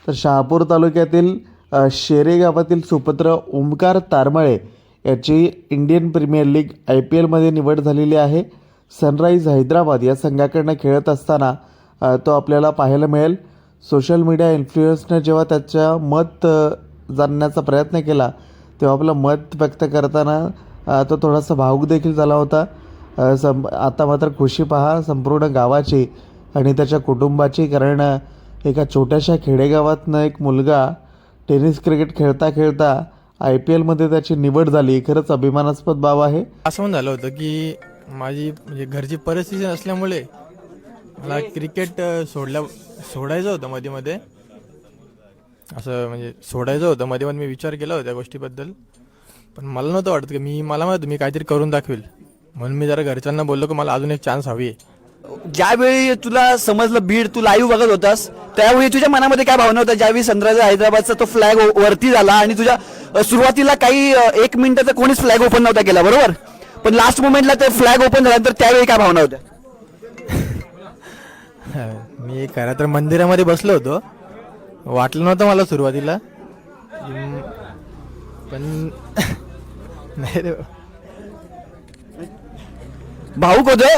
तर शहापूर तालुक्यातील शेरे गावातील सुपुत्र ओमकार तारमळे याची इंडियन प्रीमियर लीग IPLमध्ये निवड झालेली आहे. सनराईज हैदराबाद या संघाकडनं खेळत असताना तो आपल्याला पाहायला मिळेल. सोशल मीडिया इन्फ्लुएन्सनं जेव्हा त्याच्या मत जाणण्याचा प्रयत्न केला तेव्हा आपलं मत व्यक्त करताना तो थोडासा भावूक देखील झाला होता. आता मात्र खुशी पहा संपूर्ण गावाची आणि त्याच्या कुटुंबाची, कारण एका छोट्याशा खेडेगावातनं एक मुलगा टेनिस क्रिकेट खेळता खेळता IPLमध्ये त्याची निवड झाली. खरंच अभिमानास्पद बाब आहे. असं पण झालं होतं की माझी म्हणजे घरची परिस्थिती नसल्यामुळे मला क्रिकेट सोडायचं होतं मध्ये असं म्हणजे सोडायचं होतं मध्ये मी विचार केला होता त्या गोष्टीबद्दल, पण मला नव्हतं वाटत की मला माहिती मी काहीतरी करून दाखवेल, म्हणून मी जरा घरच्यांना बोललो की मला अजून एक चान्स हवी आहे. ज्यावेळी तुला समजलं बीड तू लाईव्ह बघत होतास त्यावेळी तुझ्या मनामध्ये काय भावना होत्या ज्यावेळी सनरायझर हैदराबादचा तो फ्लॅग वरती झाला आणि तुझ्या सुरुवातीला काही 1 मिनिट तर कोणीच फ्लॅग ओपन नव्हता केला बरोबर, पण लास्ट मोमेंटला ते फ्लॅग ओपन झाल्यानंतर त्यावेळी काय भावना होत्या? मी खरं तर मंदिरामध्ये बसलो होतो, वाटलं नव्हतं मला सुरुवातीला, पण नाही रे भाऊक होतोय